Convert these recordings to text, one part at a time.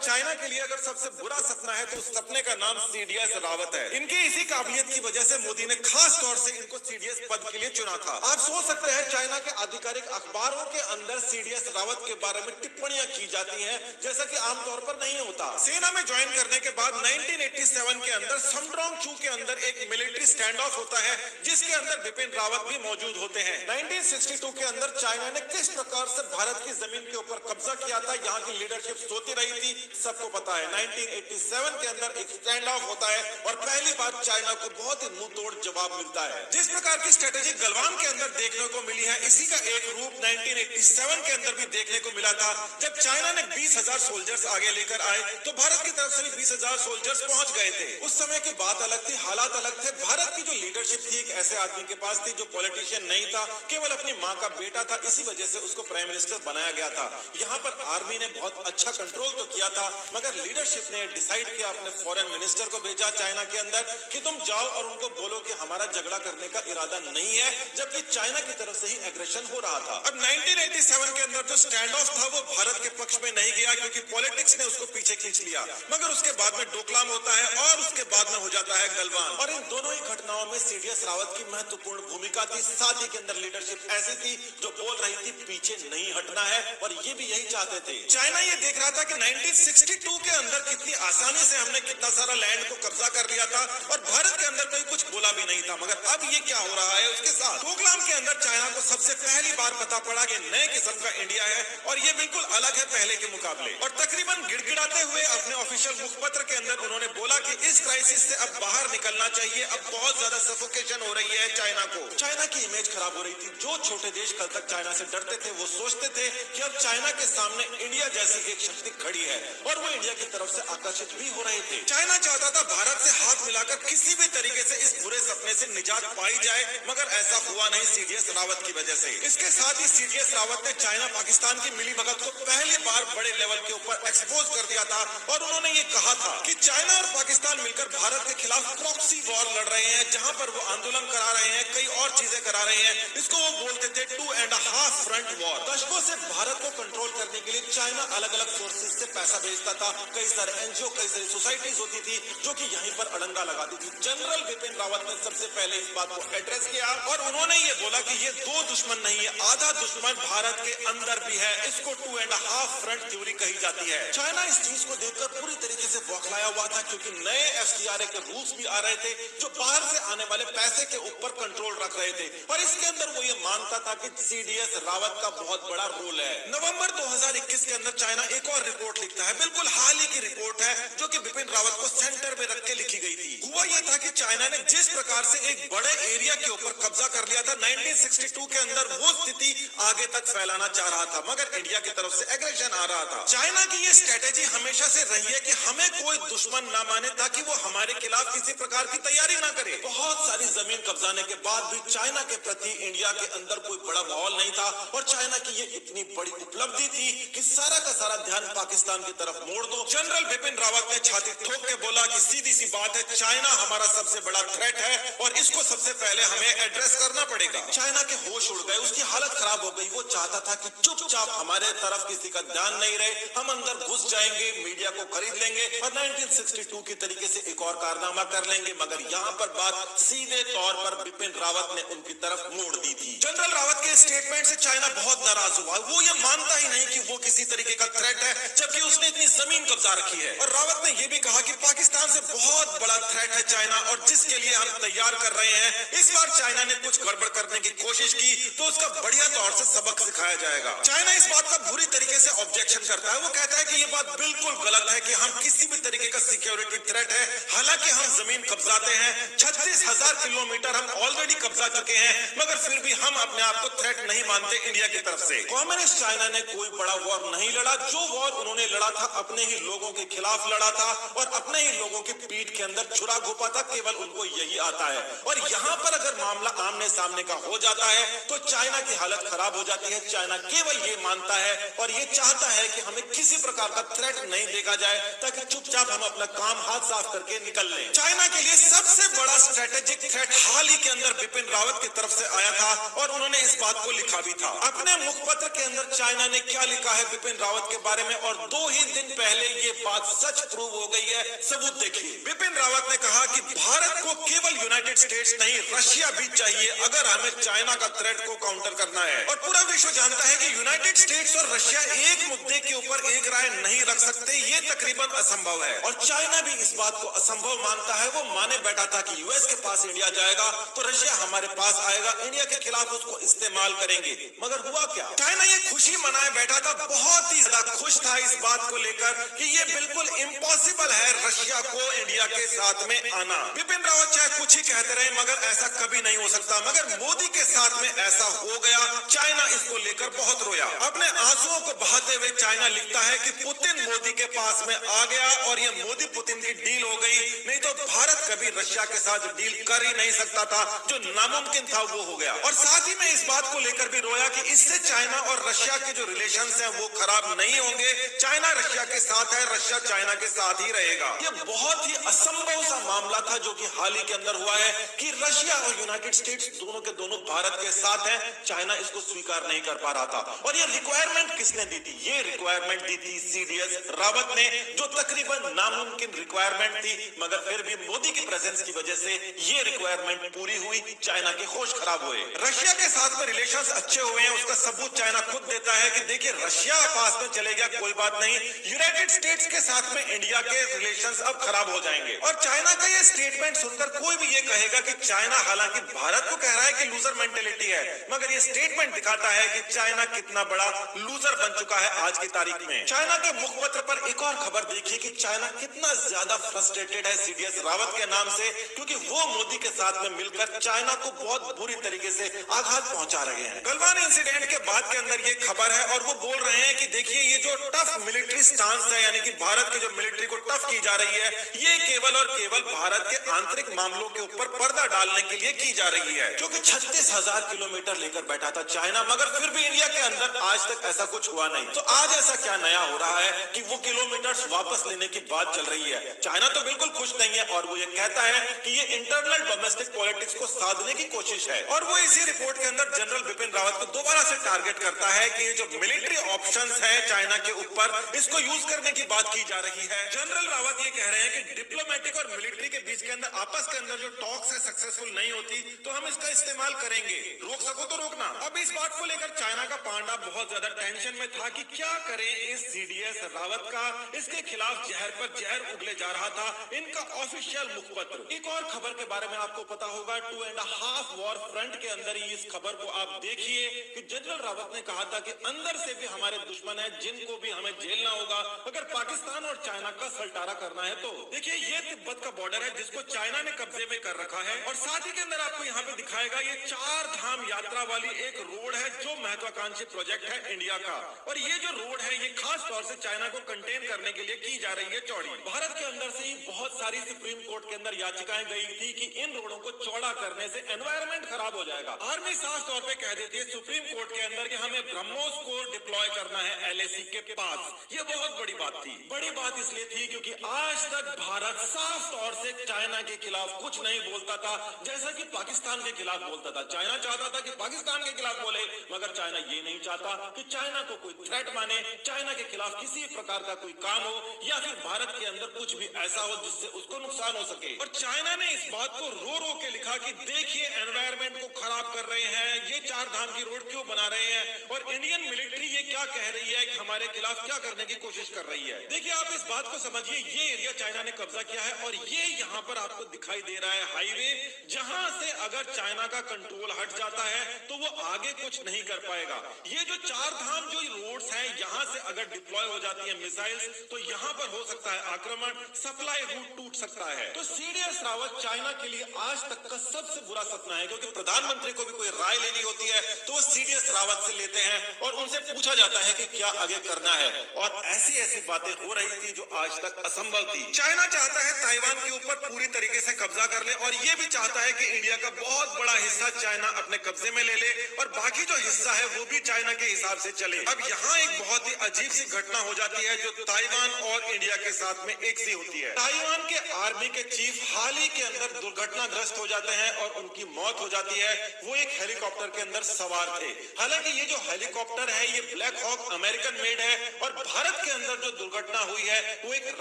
China के लिए अगर सबसे बुरा सपना है तो उस सपने का नाम सीडीएस रावत है। इनकी इसी काबिलियत की वजह से मोदी ने खास तौर से इनको सीडीएस पद के लिए चुना था। आप सोच सकते हैं चाइना के आधिकारिक अखबारों के अंदर सीडीएस रावत के बारे में टिप्पणियां की जाती हैं, जैसा कि आमतौर पर नहीं होता। सेना में ज्वाइन करने के बाद 1987 के अंदर समड्रोंग चू के अंदर एक मिलिट्री स्टैंड ऑफ होता है, जिसके अंदर बिपिन रावत भी मौजूद होते हैं। 1962 के अंदर चाइना ने किस प्रकार से भारत की जमीन के ऊपर कब्जा किया था, यहाँ की लीडरशिप सोती रही थी, सबको पता है। 1987 के अंदर एक स्टैंड ऑफ होता है और पहली बार चाइना को बहुत ही मुंह तोड़ जवाब मिलता है। जिस प्रकार की स्ट्रेटेजी गलवान के अंदर देखने को मिली है, इसी का एक रूप 1987 के अंदर भी देखने को मिला था। जब चाइना ने 20,000 सोल्जर्स आगे लेकर आए तो भारत की तरफ से भी 20,000 सोल्जर्स पहुंच गए थे। उस समय की बात अलग थी, हालात अलग थे। भारत की जो लीडरशिप थी एक ऐसे आदमी के पास थी जो पॉलिटिशियन नहीं था, केवल अपनी माँ का बेटा था, इसी वजह से उसको प्राइम मिनिस्टर बनाया गया था। यहाँ पर आर्मी ने बहुत अच्छा कंट्रोल तो किया था, मगर लीडरशिप ने डिसाइड किया, अपने फॉरेन मिनिस्टर को भेजा चाइना के अंदर कि तुम जाओ और उनको बोलो कि हमारा झगड़ा करने का इरादा नहीं है, जबकि चाइना की तरफ से ही एग्रेशन हो रहा था। अब 1987 के अंदर जो स्टैंड ऑफ था वो भारत के पक्ष में नहीं गया, क्योंकि पॉलिटिक्स ने उसको पीछे खींच लिया। मगर उसके बाद में डोकलाम होता है और उसके बाद में हो जाता है गलवान, और इन दोनों ही घटनाओं में सीडीएस रावत की महत्वपूर्ण भूमिका थी। साथ ही के अंदर लीडरशिप ऐसी थी जो बोल रही थी पीछे नहीं हटना है, और ये भी यही चाहते थे। चाइना ये देख रहा था कि 1962 के अंदर कितनी आसानी से हमने कितना सारा लैंड को कब्जा कर लिया था और भारत के अंदर कोई कुछ बोला भी नहीं था, मगर अब ये क्या हो रहा है उसके साथ। डोकलाम के अंदर चाइना को सबसे पहली बार पता पड़ा कि नए किस्म का इंडिया है और ये बिल्कुल अलग है पहले के मुकाबले, और तकरीबन गिड़गिड़ाते हुए अपने ऑफिशियल मुखपत्र के अंदर उन्होंने बोला कि इस क्राइसिस से अब बाहर निकलना चाहिए, अब बहुत ज्यादा सफोकेशन हो रही है चाइना को। चाइना की इमेज खराब हो रही थी। जो छोटे देश कल तक चाइना से डरते थे वो सोचते थे कि अब चाइना के सामने इंडिया जैसी एक शक्ति खड़ी है, और वो इंडिया की तरफ से आकर्षित भी हो रहे थे। चाइना चाहता था भारत से हाथ मिलाकर किसी भी तरीके से इस बुरे सपने से निजात पाई जाए, मगर ऐसा हुआ नहीं सीडीएस रावत की वजह से। इसके साथ ही सीडीएस रावत ने चाइना पाकिस्तान की मिलीभगत को पहली बार बड़े लेवल के ऊपर एक्सपोज कर दिया था, और उन्होंने ये कहा था कि चाइना और पाकिस्तान मिलकर भारत के खिलाफ प्रॉक्सी वॉर लड़ रहे हैं, जहां पर वो आंदोलन करा रहे हैं, कई और चीजें करा रहे हैं। इसको वो बोलते थे 2.5 फ्रंट वॉर। दशकों से भारत को कंट्रोल करने के लिए चाइना अलग अलग सोर्सेज से पैसा भेजता था। कई सारे एनजीओ, कई सारी सोसाइटीज होती थी जो कि यहीं पर अड़ंगा लगाती थी। जनरल बिपिन रावत ने सबसे पहले इस बात को एड्रेस किया और उन्होंने ये बोला कि ये दो दुश्मन नहीं है, आधा दुश्मन भारत के अंदर भी है। इसको 2.5 फ्रंट थ्योरी कही जाती है। चाइना इस चीज को देखकर पूरी तरीके से बौखलाया हुआ था, क्योंकि नए एफसीआरए के रूल्स भी आ रहे थे जो बाहर से आने वाले पैसे के ऊपर कंट्रोल रख रहे थे, और इसके अंदर वो ये मानता था कि सीडीएस रावत का बहुत बड़ा रोल है। नवंबर 2021 के अंदर चाइना एक और रिपोर्ट लिखता है, बिल्कुल हाल ही की रिपोर्ट है, जो कि बिपिन रावत को सेंटर में रख के लिखी गई थी। हुआ यह था कि चाइना ने जिस प्रकार से एक बड़े एरिया के ऊपर कब्जा कर लिया था 1962 के अंदर, वो स्थिति आगे तक फैलाना चाह रहा था, मगर इंडिया की तरफ से एग्रेशन आ रहा था। चाइना की ये स्ट्रेटेजी हमेशा से रही है कि हमें कोई दुश्मन ना माने, ताकि वो हमारे खिलाफ किसी प्रकार की तैयारी ना करे। बहुत सारी जमीन कब्जाने के बाद भी चाइना के प्रति इंडिया के अंदर कोई बड़ा माहौल नहीं था, और चाइना की ये इतनी बड़ी उपलब्धि थी कि सारा का सारा ध्यान पाकिस्तान की तरफ मोड़ दो। जनरल बिपिन रावत ने छाती ठोक के बोला कि सीधी सी बात है, चाइना हमारा सबसे बड़ा थ्रेट है और इसको सबसे पहले हमें एड्रेस करना पड़ेगा। चाइना के होश उड़ गए, उसकी हालत खराब हो गई। वो चाहता था कि चुपचाप हमारे तरफ किसी का ध्यान नहीं रहे, हम अंदर घुस जाएंगे, मीडिया को खरीद लेंगे और 1962 की तरीके से एक और कारनामा कर लेंगे। मगर यहाँ पर बात सीधे तौर पर बिपिन रावत ने उनकी तरफ मोड़ दी थी। जनरल रावत के स्टेटमेंट से चाइना बहुत नाराज हुआ। वो ये मानता ही नहीं कि वो किसी तरीके का थ्रेट है, जबकि उसने इतनी जमीन कब्जा रखी है। और रावत ने यह भी कहा कि पाकिस्तान से बहुत बड़ा थ्रेट है चाइना, और जिसके लिए हम तैयार कर रहे हैं। इस बार चाइना ने कुछ गड़बड़ करने की कोशिश की तो उसका बढ़िया तौर से सबक सिखाया जाएगा। चाइना इस बात का बुरी तरीके से ऑब्जेक्शन करता है। वो कहता है कि ये बात बिल्कुल गलत है कि हम किसी भी तरीके का सिक्योरिटी थ्रेट है, हालांकि हम जमीन कब्जाते हैं। 36,000 किलोमीटर हम ऑलरेडी कब्जा चुके हैं, मगर फिर भी हम अपने आप को थ्रेट नहीं मानते इंडिया की तरफ से। कम्युनिस्ट चाइना ने कोई बड़ा वॉर नहीं लड़ा। जो वॉर उन्होंने लड़ा था अपने ही लोगों के खिलाफ लड़ा था, और अपने ही लोगों की पीठ के अंदर छुरा दिमाग हो पाता, केवल उनको यही आता है। और यहाँ पर अगर मामला आमने सामने का हो जाता है तो चाइना की हालत खराब हो जाती है। चाइना केवल ये मानता है और ये चाहता है कि हमें किसी प्रकार का थ्रेट नहीं देखा जाए, ताकि चुपचाप हम अपना काम हाथ साफ करके निकल लें। चाइना के लिए सबसे बड़ा स्ट्रेटेजिक थ्रेट हाल ही के अंदर बिपिन रावत की तरफ से आया था और उन्होंने इस बात को लिखा भी था। अपने मुखपत्र के अंदर चाइना ने क्या लिखा है बिपिन रावत के बारे में, और 2 ही दिन पहले ये बात सच प्रूव हो गई है। सबूत देखिए। बिपिन रावत ने कहा कि भारत को केवल यूनाइटेड स्टेट्स नहीं, रशिया भी चाहिए अगर हमें चाइना का थ्रेट को काउंटर करना है। और पूरा विश्व जानता है कि यूनाइटेड स्टेट्स और रशिया एक मुद्दे के ऊपर एक राय नहीं रख सकते, ये तकरीबन असंभव है। और चाइना भी इस बात को असंभव मानता है। वो माने बैठा था कि यूएस के पास इंडिया जाएगा तो रशिया हमारे पास आएगा, इंडिया के खिलाफ उसको इस्तेमाल करेंगे। मगर हुआ क्या? चाइना ये खुशी मनाए बैठा था, बहुत ही ज्यादा खुश था इस बात को लेकर कि ये बिल्कुल इम्पॉसिबल है रशिया को इंडिया के साथ में आना। बिपिन रावत चाहे कुछ ही कहते रहे, मगर ऐसा कभी नहीं हो सकता। मगर मोदी के साथ में ऐसा हो गया। चाइना इसको लेकर बहुत रोया। अपने आंसुओं को बहाते हुए चाइना लिखता है कि पुतिन मोदी के पास में आ गया और ये मोदी पुतिन की डील हो गई, नहीं तो भारत कभी रशिया के साथ डील कर ही नहीं सकता था। जो नामुमकिन था वो हो गया। और साथ ही में इस बात को लेकर भी रोया कि इससे चाइना और रशिया के जो रिलेशंस हैं वो खराब नहीं होंगे। चाइना रशिया के साथ है, रशिया चाइना के साथ ही रहेगा। ये बहुत ही असंभव सा मामला था जो कि हाल ही के अंदर हुआ है कि रशिया और यूनाइटेड स्टेट्स दोनों के दोनों भारत के साथ हैं। चाइना इसको स्वीकार नहीं कर पा रहा था। और ये रिक्वायरमेंट किसने दी थी? ये रिक्वायरमेंट दी थी सीडीएस रावत ने, जो तकरीबन नामुमकिन रिक्वायरमेंट थी, मगर फिर भी मोदी की प्रेजेंस की वजह से ये रिक्वायरमेंट पूरी हुई। चाइना के होश खराब हुए। रशिया के साथ में रिलेशंस अच्छे हुए हैं, उसका सबूत चाइना खुद देता है कि देखिए रशिया पास में चले गया कोई बात नहीं, यूनाइटेड स्टेट्स के साथ में इंडिया के रिलेशंस अब खराब हो जाएंगे। और चाइना का ये स्टेटमेंट सुनकर कोई भी ये कहेगा कि चाइना हालांकि भारत को कह रहा है कि लूजर मेंटेलिटी है, मगर ये स्टेटमेंट दिखाता है कि चाइना कितना बड़ा लूजर बन चुका है आज की तारीख में। चाइना के मुखपत्र पर एक और खबर देखिए कि चाइना कितना ज्यादा फ्रस्ट्रेटेड है सीडीएस रावत के नाम से, क्योंकि वो मोदी के साथ में मिलकर चाइना को बहुत बुरी तरीके से आघात पहुंचा रहे हैं। गलवान इंसिडेंट के बाद के अंदर ये खबर है और वो बोल रहे हैं कि देखिए ये जो टफ मिलिट्री स्टांस है, यानी कि भारत की जो मिलिट्री को टफ की जा रही है, ये केवल और केवल भारत के आंतरिक मामलों के ऊपर पर्दा डालने के लिए की जा रही है। क्योंकि 36,000 किलोमीटर लेकर बैठा था चाइना, मगर फिर भी इंडिया के अंदर आज तक ऐसा कुछ हुआ नहीं। तो आज ऐसा क्या नया हो रहा है कि वो किलोमीटर वापस लेने की बात चल रही है? चाइना तो बिल्कुल खुश नहीं है और वो ये कहता है कि ये इंटरनल डोमेस्टिक पॉलिटिक्स को साधने की कोशिश है। और वो इसी रिपोर्ट के अंदर जनरल बिपिन रावत को दोबारा से टारगेट करता है कि ये जो मिलिट्री ऑप्शंस है चाइना के ऊपर, इसको यूज करने की बात की जा रही है। जनरल रावत ये कह रहे हैं कि डिप्लोमेटिक और मिलिट्री के बीच के अंदर आपस के अंदर जो टॉक्स है सक्सेसफुल नहीं होती तो हम इसका इस्तेमाल करेंगे, रोक सको तो रोकना। अब इस बात को लेकर चाइना का पांडा बहुत ज्यादा टेंशन में था कि क्या करें इस सीडीएस रावत का, इसके खिलाफ जहर पर जहर उगले जा रहा था इनका ऑफिशियल मुखपत्र। एक और खबर के बारे में आपको पता होगा, 2.5 वॉर फ्रंट के अंदर ही इस खबर को आप देखिए कि जनरल रावत ने कहा था कि अंदर से भी हमारे दुश्मन है जिनको भी हमें झेलना होगा अगर पाकिस्तान और चाइना का सलटारा करना है। तो देखिए ये तिब्बत का बॉर्डर है जिसको चाइना ने कब्जे में कर रखा है। और साथ ही के अंदर आपको यहाँ पे दिखाएगा ये 4 धाम यात्रा वाली एक रोड है जो महत्वाकांक्षी प्रोजेक्ट है इंडिया का। और ये जो रोड है ये खास तौर से चाइना को कंटेन करने के लिए की जा रही है चौड़ी। भारत के अंदर से ही बहुत सारी सुप्रीम कोर्ट के अंदर याचिकाएं गई थी कि इन रोडों को चौड़ा करने से एनवायरमेंट खराब हो जाएगा। आर्मी साफ तौर पे कह देती है सुप्रीम कोर्ट के अंदर कि हमें ब्रह्मोस को डिप्लॉय करना है एलएसी के पास। ये बहुत बड़ी बात थी। बड़ी बात इसलिए थी क्योंकि आज तक भारत साफ तौर से चाइना के खिलाफ कुछ नहीं बोलता था, जैसा कि पाकिस्तान के खिलाफ बोलता था। चाइना चाहता था कि पाकिस्तान के खिलाफ बोले, मगर चाइना ये नहीं चाहता कि चाइना को कोई थ्रेट माने, चाइना के खिलाफ किसी प्रकार का कोई काम हो या फिर भारत के अंदर कुछ भी ऐसा हो जिससे उसको नुकसान हो सके। और चाइना ने इस बात को रो रो के लिखा कि देखिए एनवायरमेंट को खराब कर रहे हैं, ये 4 धाम की रोड क्यों बना रहे हैं और इंडियन मिलिट्री ये क्या कह रही है कि हमारे खिलाफ क्या करने की कोशिश कर रही है। देखिए आप इस बात को समझिए, ये एरिया चाइना ने कब्जा किया है और ये यहाँ पर आपको दिखाई दे रहा है हाईवे, जहां से अगर चाइना का कंट्रोल हट जाता है तो वो आगे कुछ नहीं कर पाएगा। ये जो 4 धाम जो रोड्स हैं यहाँ से अगर डिप्लॉय हो जाती है मिसाइल्स तो यहाँ पर हो सकता है आक्रमण, सप्लाई रूट टूट सकता है। तो सीडीएस रावत चाइना के लिए आज तक का सबसे बुरा सपना है, क्योंकि प्रधानमंत्री को भी कोई राय लेनी होती है तो वो सीडीएस रावत से लेते हैं और उनसे पूछा जाता है कि क्या आगे करना है। और ऐसी ऐसी बातें हो रही थी जो आज तक असंभव थी। चाइना चाहता है ताइवान के के ऊपर पूरी तरीके से कब्जा कर ले और ये भी चाहता है कि इंडिया का बहुत बड़ा हिस्सा चाइना अपने कब्जे में ले ले और बाकी जो हिस्सा है वो भी चाइना के हिसाब से चले। अब यहाँ एक बहुत ही अजीब सी घटना हो जाती है जो ताइवान और इंडिया के साथ में एक सी होती है। ताइवान के आर्मी के चीफ हाल ही के अंदर दुर्घटनाग्रस्त हो जाते हैं और उनकी मौत हो जाती है। वो एक हेलीकॉप्टर के अंदर सवार थे। हालांकि ये जो हेलीकॉप्टर है ये ब्लैक हॉक अमेरिकन मेड है और भारत के अंदर जो दुर्घटना हुई है वो एक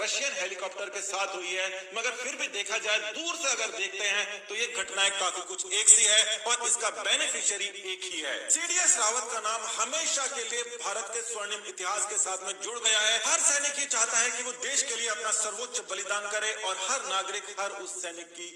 रशियन हेलीकॉप्टर के साथ हुई है। मगर फिर भी देखा जाए दूर से अगर देखते हैं तो ये घटनाएं काफी कुछ एक सी है और इसका बेनिफिशियरी एक ही है। सीडीएस रावत का नाम हमेशा के लिए भारत के स्वर्णिम इतिहास के साथ में जुड़ गया है। हर सैनिक ये चाहता है कि वो देश के लिए अपना सर्वोच्च बलिदान करे और हर नागरिक हर उस सैनिक की